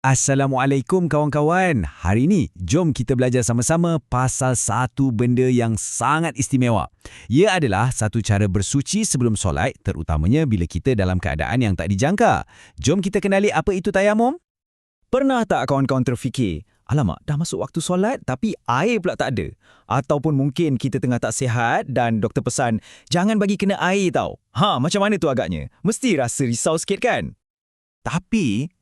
Assalamualaikum kawan-kawan. Hari ini, jom kita belajar sama-sama pasal satu benda yang sangat istimewa. Ia adalah satu cara bersuci sebelum solat, terutamanya bila kita dalam keadaan yang tak dijangka. Jom kita kenali apa itu tayamum. Pernah tak kawan-kawan terfikir, alamak, dah masuk waktu solat tapi air pula tak ada? Ataupun mungkin kita tengah tak sihat dan doktor pesan, jangan bagi kena air tau. Macam mana tu agaknya? Mesti rasa risau sikit kan? Tapi,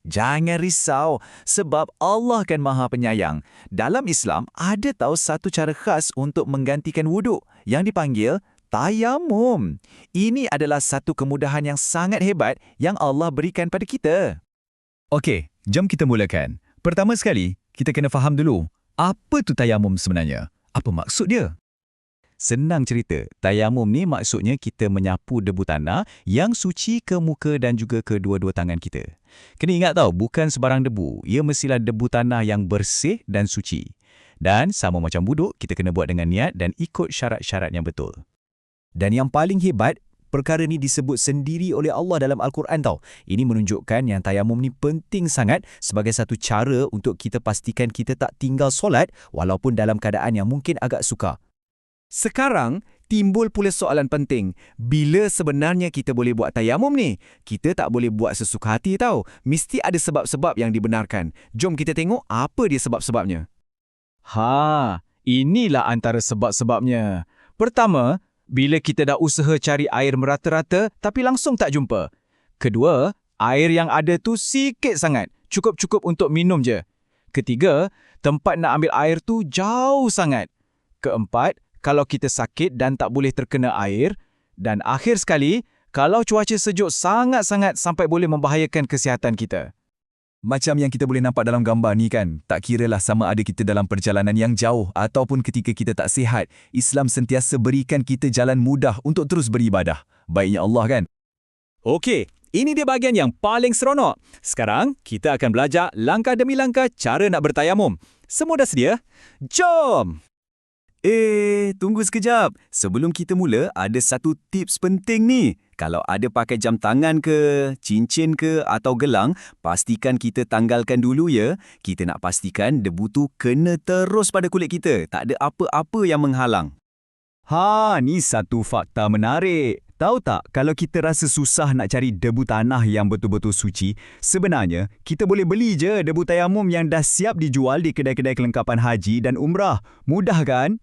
jangan risau sebab Allah kan Maha Penyayang. Dalam Islam, ada tahu satu cara khas untuk menggantikan wuduk yang dipanggil tayamum. Ini adalah satu kemudahan yang sangat hebat yang Allah berikan pada kita. Okey, jom kita mulakan. Pertama sekali, kita kena faham dulu, apa tu tayamum sebenarnya? Apa maksud dia? Senang cerita, tayamum ni maksudnya kita menyapu debu tanah yang suci ke muka dan juga ke dua-dua tangan kita. Kena ingat tau, bukan sebarang debu. Ia mestilah debu tanah yang bersih dan suci. Dan sama macam wuduk, kita kena buat dengan niat dan ikut syarat-syarat yang betul. Dan yang paling hebat, perkara ni disebut sendiri oleh Allah dalam Al-Quran tau. Ini menunjukkan yang tayamum ni penting sangat sebagai satu cara untuk kita pastikan kita tak tinggal solat walaupun dalam keadaan yang mungkin agak sukar. Sekarang, timbul pula soalan penting. Bila sebenarnya kita boleh buat tayamum ni? Kita tak boleh buat sesuka hati tau. Mesti ada sebab-sebab yang dibenarkan. Jom kita tengok apa dia sebab-sebabnya. Inilah antara sebab-sebabnya. Pertama, bila kita dah usaha cari air merata-rata tapi langsung tak jumpa. Kedua, air yang ada tu sikit sangat. Cukup-cukup untuk minum je. Ketiga, tempat nak ambil air tu jauh sangat. Keempat, kalau kita sakit dan tak boleh terkena air. Dan akhir sekali, kalau cuaca sejuk sangat-sangat sampai boleh membahayakan kesihatan kita. Macam yang kita boleh nampak dalam gambar ni kan, tak kiralah sama ada kita dalam perjalanan yang jauh ataupun ketika kita tak sihat, Islam sentiasa berikan kita jalan mudah untuk terus beribadah. Baiknya Allah kan? Okey, ini dia bahagian yang paling seronok. Sekarang, kita akan belajar langkah demi langkah cara nak bertayamum. Semua dah sedia? Jom! Tunggu sekejap. Sebelum kita mula, ada satu tips penting ni. Kalau ada pakai jam tangan ke, cincin ke atau gelang, pastikan kita tanggalkan dulu ya. Kita nak pastikan debu tu kena terus pada kulit kita. Tak ada apa-apa yang menghalang. Ni satu fakta menarik. Tahu tak, kalau kita rasa susah nak cari debu tanah yang betul-betul suci, sebenarnya kita boleh beli je debu tayamum yang dah siap dijual di kedai-kedai kelengkapan haji dan umrah. Mudah kan?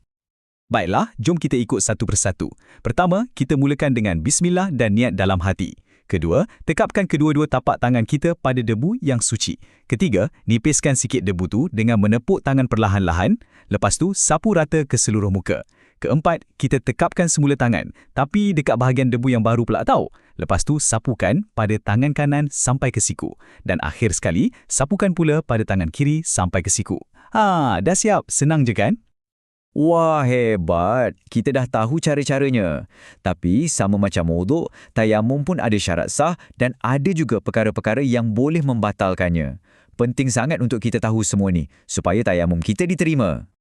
Baiklah, jom kita ikut satu persatu. Pertama, kita mulakan dengan bismillah dan niat dalam hati. Kedua, tekapkan kedua-dua tapak tangan kita pada debu yang suci. Ketiga, nipiskan sikit debu tu dengan menepuk tangan perlahan-lahan. Lepas tu, sapu rata ke seluruh muka. Keempat, kita tekapkan semula tangan, tapi dekat bahagian debu yang baru pula tau. Lepas tu, sapukan pada tangan kanan sampai ke siku. Dan akhir sekali, sapukan pula pada tangan kiri sampai ke siku. Dah siap. Senang je kan? Wah, hebat. Kita dah tahu cara-caranya. Tapi sama macam wuduk, tayamum pun ada syarat sah dan ada juga perkara-perkara yang boleh membatalkannya. Penting sangat untuk kita tahu semua ni, supaya tayamum kita diterima.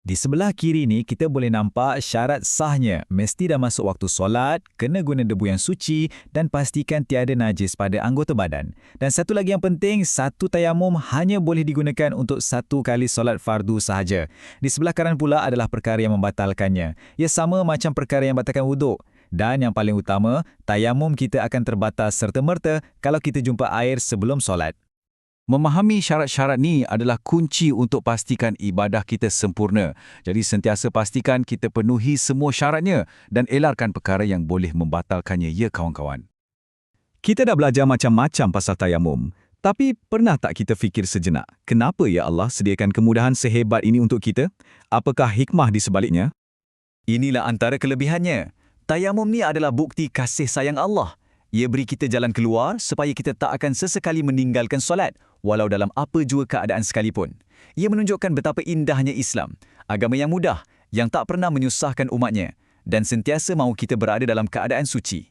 Di sebelah kiri ni kita boleh nampak syarat sahnya. Mesti dah masuk waktu solat, kena guna debu yang suci dan pastikan tiada najis pada anggota badan. Dan satu lagi yang penting, satu tayamum hanya boleh digunakan untuk satu kali solat fardu sahaja. Di sebelah kanan pula adalah perkara yang membatalkannya. Ia sama macam perkara yang membatalkan wuduk. Dan yang paling utama, tayamum kita akan terbatas serta-merta kalau kita jumpa air sebelum solat. Memahami syarat-syarat ni adalah kunci untuk pastikan ibadah kita sempurna. Jadi sentiasa pastikan kita penuhi semua syaratnya dan elarkan perkara yang boleh membatalkannya, ya kawan-kawan. Kita dah belajar macam-macam pasal tayamum. Tapi pernah tak kita fikir sejenak, kenapa ya Allah sediakan kemudahan sehebat ini untuk kita? Apakah hikmah di sebaliknya? Inilah antara kelebihannya. Tayamum ni adalah bukti kasih sayang Allah. Ia beri kita jalan keluar supaya kita tak akan sesekali meninggalkan solat, walau dalam apa jua keadaan sekalipun. Ia menunjukkan betapa indahnya Islam, agama yang mudah, yang tak pernah menyusahkan umatnya, dan sentiasa mahu kita berada dalam keadaan suci.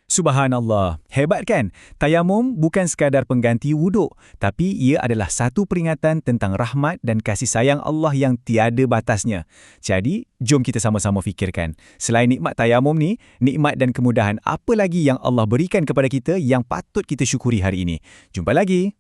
Subhanallah, hebat kan? Tayamum bukan sekadar pengganti wuduk, tapi ia adalah satu peringatan tentang rahmat dan kasih sayang Allah yang tiada batasnya. Jadi, jom kita sama-sama fikirkan. Selain nikmat tayamum ni, nikmat dan kemudahan apa lagi yang Allah berikan kepada kita yang patut kita syukuri hari ini? Jumpa lagi!